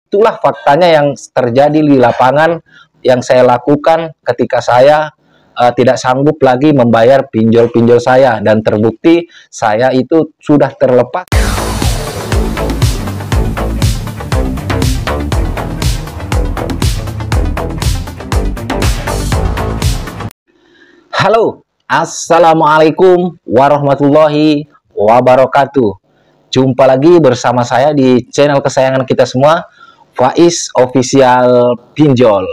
itulah faktanya yang terjadi di lapangan yang saya lakukan ketika saya tidak sanggup lagi membayar pinjol-pinjol saya, dan terbukti saya itu sudah terlepas. Halo, assalamualaikum warahmatullahi wabarakatuh. Jumpa lagi bersama saya di channel kesayangan kita semua, Faiz Official Pinjol.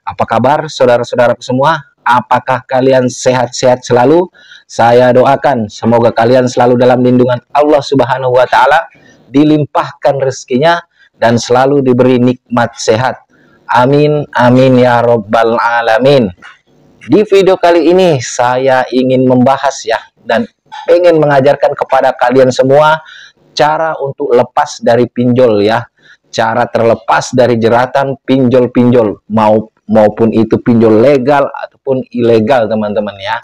Apa kabar saudara-saudara semua? Apakah kalian sehat-sehat selalu? Saya doakan semoga kalian selalu dalam lindungan Allah Subhanahu wa Ta'ala, dilimpahkan rezekinya dan selalu diberi nikmat sehat. Amin amin ya robbal alamin. Di video kali ini saya ingin membahas dan ingin mengajarkan kepada kalian semua cara untuk lepas dari pinjol cara terlepas dari jeratan pinjol-pinjol, maupun itu pinjol legal ataupun ilegal teman-teman ya.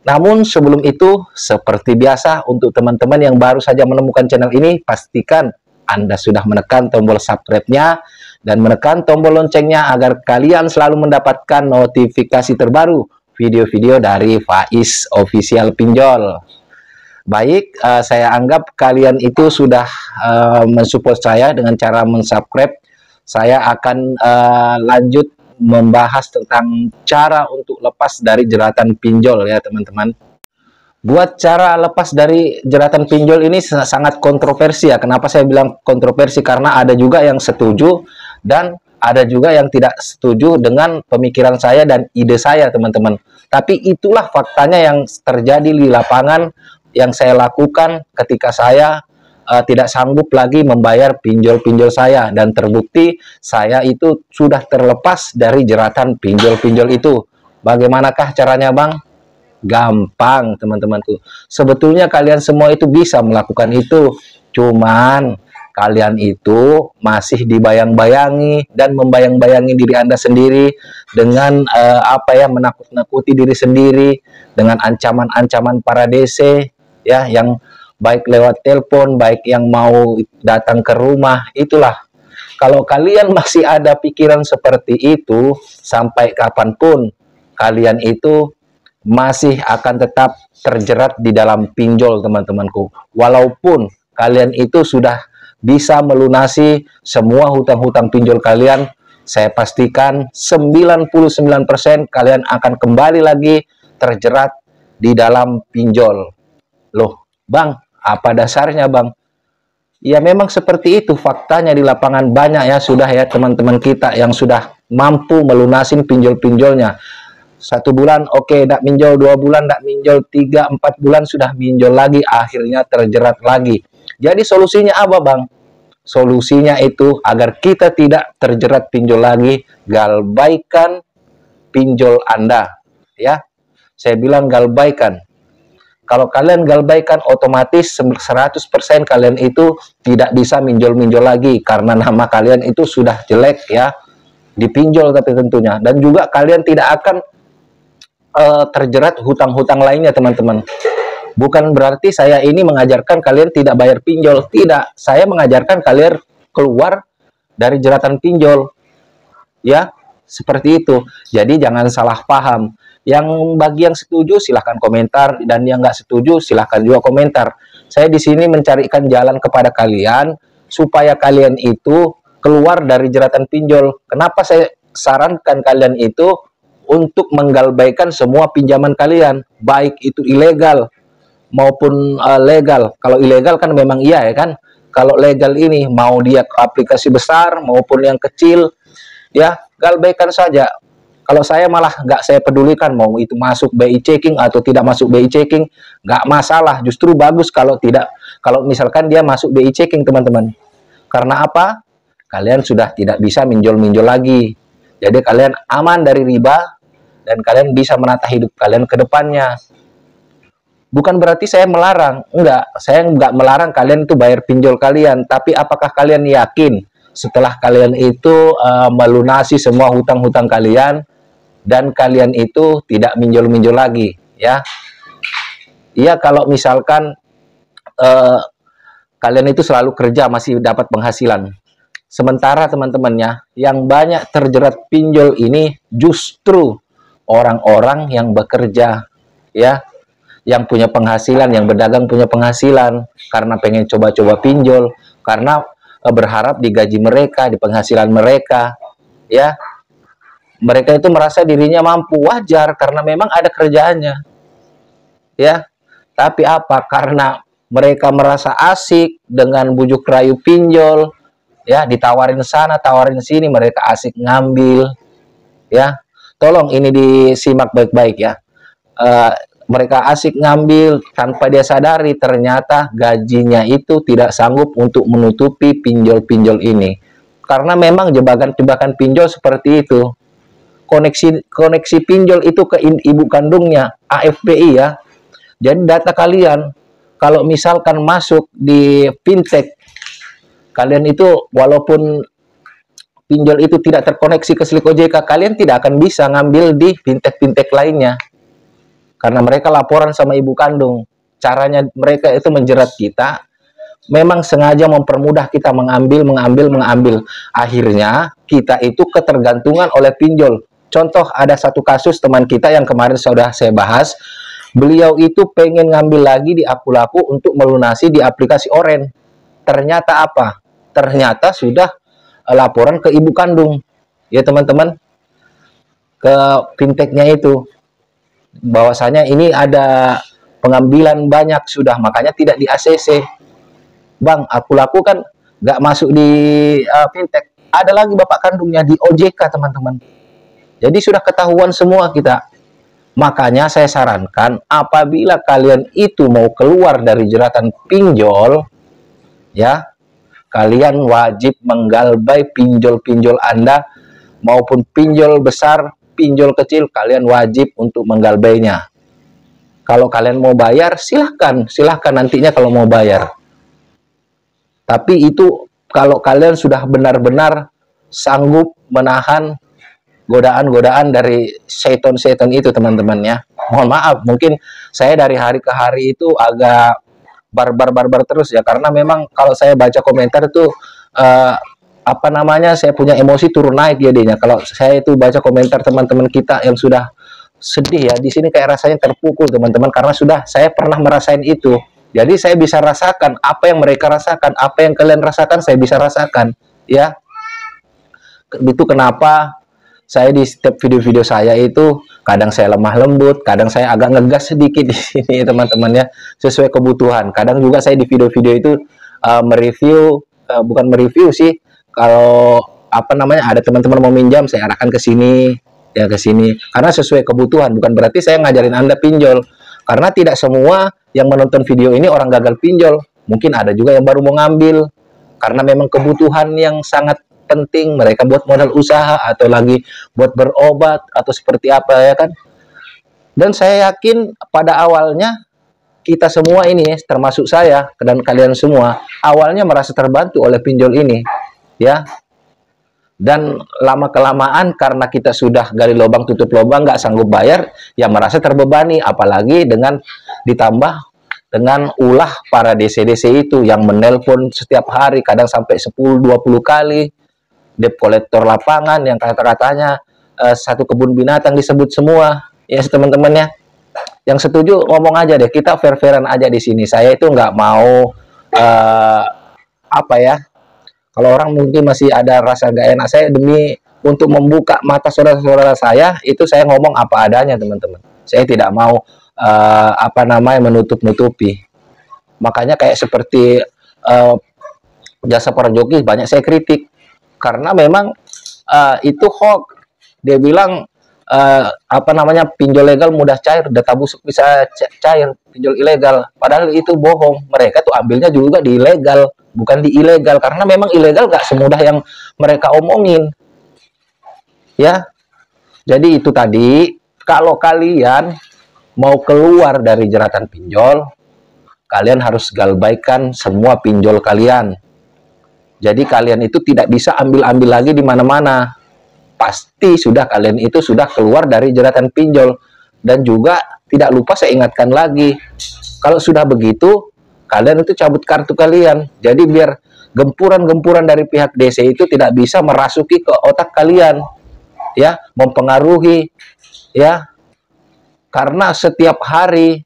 Namun sebelum itu, seperti biasa, untuk teman-teman yang baru saja menemukan channel ini, pastikan Anda sudah menekan tombol subscribe-nya dan menekan tombol loncengnya agar kalian selalu mendapatkan notifikasi terbaru video-video dari Faiz Official Pinjol. Baik, saya anggap kalian itu sudah mensupport saya dengan cara mensubscribe. Saya akan lanjut membahas tentang cara untuk lepas dari jeratan pinjol ya teman-teman. Buat cara lepas dari jeratan pinjol ini sangat kontroversi ya. Kenapa saya bilang kontroversi? Karena ada juga yang setuju dan ada juga yang tidak setuju dengan pemikiran saya dan ide saya teman-teman. Tapi itulah faktanya yang terjadi di lapangan yang saya lakukan ketika saya tidak sanggup lagi membayar pinjol-pinjol saya, dan terbukti saya itu sudah terlepas dari jeratan pinjol-pinjol itu. Bagaimanakah caranya Bang? Gampang teman-temanku. Sebetulnya kalian semua itu bisa melakukan itu, cuman kalian itu masih dibayang-bayangi dan membayang-bayangi diri Anda sendiri dengan menakut-nakuti diri sendiri dengan ancaman-ancaman para DC ya, yang baik lewat telepon, baik yang mau datang ke rumah. Itulah, kalau kalian masih ada pikiran seperti itu, sampai kapanpun kalian itu masih akan tetap terjerat di dalam pinjol teman-temanku. Walaupun kalian itu sudah bisa melunasi semua hutang-hutang pinjol kalian, saya pastikan 99% kalian akan kembali lagi terjerat di dalam pinjol. Loh Bang, apa dasarnya Bang? Ya memang seperti itu faktanya di lapangan. Banyak ya sudah ya teman-teman kita yang sudah mampu melunasin pinjol-pinjolnya. 1 bulan oke, tidak minjol, 2 bulan tidak minjol, 3-4 bulan sudah minjol lagi, akhirnya terjerat lagi. Jadi solusinya apa Bang? Solusinya itu agar kita tidak terjerat pinjol lagi, galbaikan pinjol Anda ya. Saya bilang galbaikan. Kalau kalian galbaikan, otomatis 100% kalian itu tidak bisa minjol-minjol lagi, karena nama kalian itu sudah jelek ya, dipinjol tapi tentunya. Dan juga kalian tidak akan terjerat hutang-hutang lainnya teman-teman. Bukan berarti saya ini mengajarkan kalian tidak bayar pinjol, tidak. Saya mengajarkan kalian keluar dari jeratan pinjol ya, seperti itu. Jadi jangan salah paham. Yang bagi yang setuju silahkan komentar, dan yang nggak setuju silahkan juga komentar. Saya di sini mencarikan jalan kepada kalian supaya kalian itu keluar dari jeratan pinjol. Kenapa saya sarankan kalian itu untuk menggalbaikan semua pinjaman kalian, baik itu ilegal maupun legal. Kalau ilegal kan memang iya ya kan. Kalau legal ini mau dia aplikasi besar maupun yang kecil ya, galbaikan saja. Kalau saya malah nggak saya pedulikan mau itu masuk BI checking atau tidak masuk BI checking, nggak masalah. Justru bagus kalau misalkan dia masuk BI checking teman-teman. Karena apa? Kalian sudah tidak bisa minjol-minjol lagi. Jadi kalian aman dari riba dan kalian bisa menata hidup kalian ke depannya. Bukan berarti saya melarang, enggak. Saya nggak melarang kalian itu bayar pinjol kalian. Tapi apakah kalian yakin setelah kalian itu melunasi semua hutang-hutang kalian dan kalian itu tidak minjol-minjol lagi ya? Iya, kalau misalkan kalian itu selalu kerja masih dapat penghasilan. Sementara teman-temannya, yang banyak terjerat pinjol ini justru orang-orang yang bekerja, ya, yang punya penghasilan, yang berdagang punya penghasilan, karena pengen coba-coba pinjol, karena berharap di gaji mereka, di penghasilan mereka, ya. Mereka itu merasa dirinya mampu, wajar, karena memang ada kerjaannya, ya. Tapi apa? Karena mereka merasa asik dengan bujuk rayu pinjol, ya, ditawarin sana, tawarin sini, mereka asik ngambil, ya. Tolong ini disimak baik-baik, ya. Mereka asik ngambil tanpa dia sadari ternyata gajinya itu tidak sanggup untuk menutupi pinjol-pinjol ini. Karena memang jebakan-jebakan pinjol seperti itu. Koneksi pinjol itu ke ibu kandungnya, AFPI, ya. Jadi data kalian kalau misalkan masuk di fintech, kalian itu walaupun pinjol itu tidak terkoneksi ke Slik OJK, kalian tidak akan bisa ngambil di fintech-fintech lainnya. Karena mereka laporan sama ibu kandung. Caranya mereka itu menjerat kita, memang sengaja mempermudah kita mengambil. Akhirnya kita itu ketergantungan oleh pinjol. Contoh, ada satu kasus teman kita yang kemarin sudah saya bahas. Beliau itu pengen ngambil lagi di Aku-Laku untuk melunasi di aplikasi Oren. Ternyata apa? Ternyata sudah laporan ke ibu kandung, ya teman-teman, ke fintechnya itu, bahwasanya ini ada pengambilan banyak sudah, makanya tidak di ACC. Bang, Aku-Laku kan nggak masuk di fintech, ada lagi bapak kandungnya di OJK, teman-teman. Jadi sudah ketahuan semua kita. Makanya saya sarankan, apabila kalian itu mau keluar dari jeratan pinjol, ya, kalian wajib menggalbay pinjol-pinjol Anda, maupun pinjol besar, pinjol kecil, kalian wajib untuk menggalbaynya. Kalau kalian mau bayar, silahkan nantinya kalau mau bayar. Tapi itu kalau kalian sudah benar-benar sanggup menahan godaan-godaan dari seton-seton itu, teman-teman, ya. Mohon maaf, mungkin saya dari hari ke hari itu agak barbar terus, ya, karena memang kalau saya baca komentar itu saya punya emosi turun naik jadinya. Kalau saya itu baca komentar teman-teman kita yang sudah sedih, ya, di sini kayak rasanya terpukul, teman-teman, karena sudah saya pernah merasain itu. Jadi saya bisa rasakan apa yang mereka rasakan, apa yang kalian rasakan, saya bisa rasakan, ya. Itu kenapa saya di setiap video-video saya itu kadang saya lemah lembut, kadang saya agak ngegas sedikit di sini, teman-teman, ya, sesuai kebutuhan. Kadang juga saya di video-video itu mereview, bukan mereview sih, kalau ada teman-teman mau minjam, saya arahkan ke sini, ya, ke sini, karena sesuai kebutuhan. Bukan berarti saya ngajarin Anda pinjol, karena tidak semua yang menonton video ini orang gagal pinjol. Mungkin ada juga yang baru mau ngambil karena memang kebutuhan yang sangat penting, mereka buat modal usaha atau lagi buat berobat atau seperti apa, ya kan. Dan saya yakin pada awalnya kita semua ini, termasuk saya dan kalian semua, awalnya merasa terbantu oleh pinjol ini, ya. Dan lama-kelamaan karena kita sudah gali lubang tutup lubang, nggak sanggup bayar, ya merasa terbebani. Apalagi dengan ditambah dengan ulah para DC-DC itu yang menelpon setiap hari, kadang sampai 10-20 kali, debt kolektor lapangan yang kata-katanya satu kebun binatang disebut semua, ya, teman-temannya. Yang setuju ngomong aja deh, kita fair-fairan aja di sini. Saya itu nggak mau kalau orang mungkin masih ada rasa nggak enak, saya demi untuk membuka mata saudara-saudara saya, itu saya ngomong apa adanya, teman-teman. Saya tidak mau menutup-nutupi. Makanya kayak seperti jasa para joki banyak saya kritik, karena memang itu hoax. Dia bilang pinjol legal mudah cair, data busuk bisa cair, pinjol ilegal. Padahal itu bohong. Mereka tuh ambilnya juga di ilegal, bukan di ilegal, karena memang ilegal gak semudah yang mereka omongin, ya. Jadi itu tadi, kalau kalian mau keluar dari jeratan pinjol, kalian harus galbaikan semua pinjol kalian. Jadi kalian itu tidak bisa ambil-ambil lagi di mana-mana. Pasti kalian itu sudah keluar dari jeratan pinjol. Dan juga tidak lupa saya ingatkan lagi, kalau sudah begitu, kalian itu cabut kartu kalian. Jadi biar gempuran-gempuran dari pihak DC itu tidak bisa merasuki ke otak kalian, ya, mempengaruhi, ya, karena setiap hari,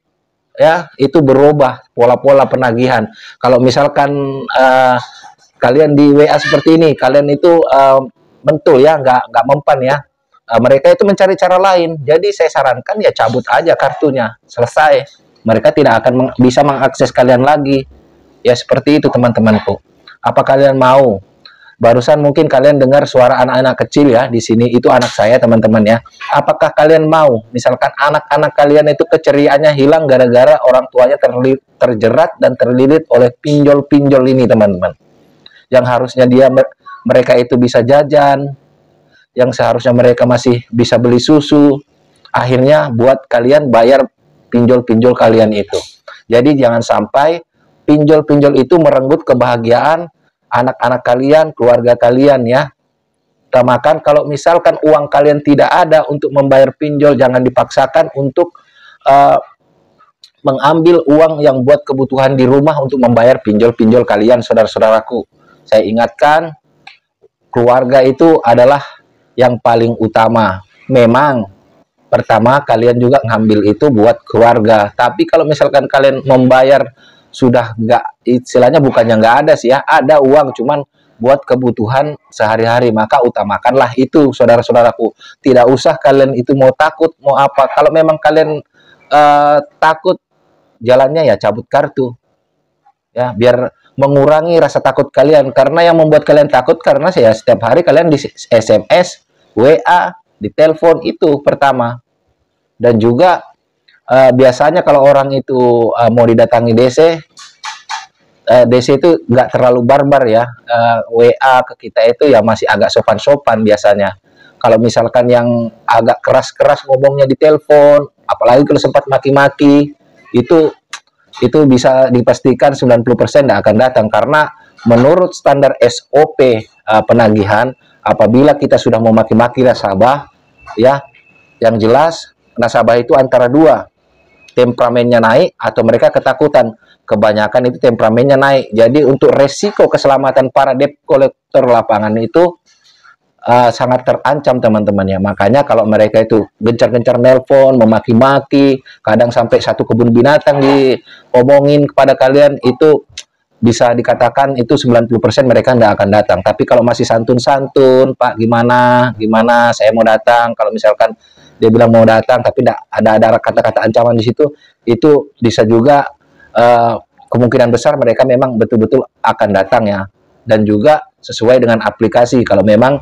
ya, itu berubah pola-pola penagihan. Kalau misalkan kalian di WA seperti ini, kalian itu mentul, ya, nggak mempan, ya. Mereka itu mencari cara lain. Jadi saya sarankan ya cabut aja kartunya, selesai. Mereka tidak akan bisa mengakses kalian lagi. Ya seperti itu teman-temanku. Apa kalian mau? Barusan mungkin kalian dengar suara anak-anak kecil, ya, di sini itu anak saya teman-teman, ya. Apakah kalian mau misalkan anak-anak kalian itu keceriaannya hilang gara-gara orang tuanya terjerat dan terlilit oleh pinjol-pinjol ini teman-teman. Yang harusnya mereka itu bisa jajan, yang seharusnya mereka masih bisa beli susu, akhirnya buat kalian bayar pinjol-pinjol kalian itu. Jadi jangan sampai pinjol-pinjol itu merenggut kebahagiaan anak-anak kalian, keluarga kalian, ya. Utamakan kalau misalkan uang kalian tidak ada untuk membayar pinjol, jangan dipaksakan untuk mengambil uang yang buat kebutuhan di rumah untuk membayar pinjol-pinjol kalian, saudara-saudaraku. Saya ingatkan, keluarga itu adalah yang paling utama. Memang pertama kalian juga ngambil itu buat keluarga, tapi kalau misalkan kalian membayar sudah nggak, istilahnya bukannya nggak ada sih, ya, ada uang cuman buat kebutuhan sehari-hari, maka utamakanlah itu, saudara-saudaraku. Tidak usah kalian itu mau takut mau apa. Kalau memang kalian takut, jalannya ya cabut kartu, ya, biar mengurangi rasa takut kalian. Karena yang membuat kalian takut karena saya setiap hari kalian di SMS, WA, di telepon, itu pertama. Dan juga biasanya kalau orang itu mau didatangi DC, DC itu nggak terlalu barbar, ya. WA ke kita itu ya masih agak sopan-sopan biasanya. Kalau misalkan yang agak keras-keras ngomongnya di telepon, apalagi kalau sempat maki-maki, itu bisa dipastikan 90% tidak akan datang. Karena menurut standar SOP penagihan, apabila kita sudah memaki-maki nasabah, ya, yang jelas nasabah itu antara dua, temperamennya naik atau mereka ketakutan. Kebanyakan itu temperamennya naik. Jadi untuk resiko keselamatan para debt collector lapangan itu sangat terancam teman-teman, ya. Makanya kalau mereka itu gencar-gencar nelpon, memaki-maki, kadang sampai satu kebun binatang diomongin kepada kalian, itu bisa dikatakan itu 90% mereka tidak akan datang. Tapi kalau masih santun-santun, Pak, gimana saya mau datang, kalau misalkan dia bilang mau datang tapi tidak ada kata-kata ancaman di situ, itu bisa juga kemungkinan besar mereka memang betul-betul akan datang, ya. Dan juga sesuai dengan aplikasi, kalau memang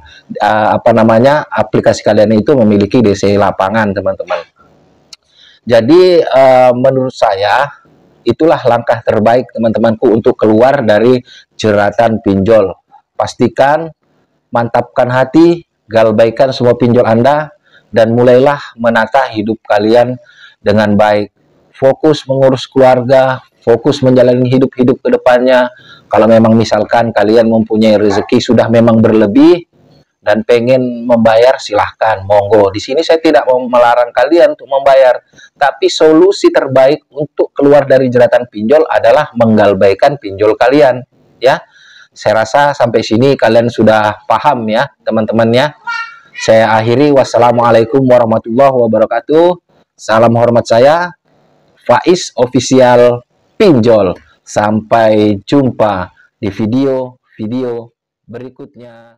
aplikasi kalian itu memiliki DC lapangan, teman-teman. Jadi menurut saya itulah langkah terbaik teman-temanku untuk keluar dari jeratan pinjol. Pastikan, mantapkan hati, galbaikan semua pinjol Anda, dan mulailah menata hidup kalian dengan baik. Fokus mengurus keluarga, fokus menjalani hidup-hidup ke depannya. Kalau memang misalkan kalian mempunyai rezeki sudah memang berlebih dan pengen membayar, silahkan, monggo. Di sini saya tidak mau melarang kalian untuk membayar, tapi solusi terbaik untuk keluar dari jeratan pinjol adalah menggalbaikan pinjol kalian, ya. Saya rasa sampai sini kalian sudah paham, ya, teman-temannya. Saya akhiri, wassalamualaikum warahmatullahi wabarakatuh. Salam hormat saya, Faiz Official Pinjol. Sampai jumpa di video berikutnya.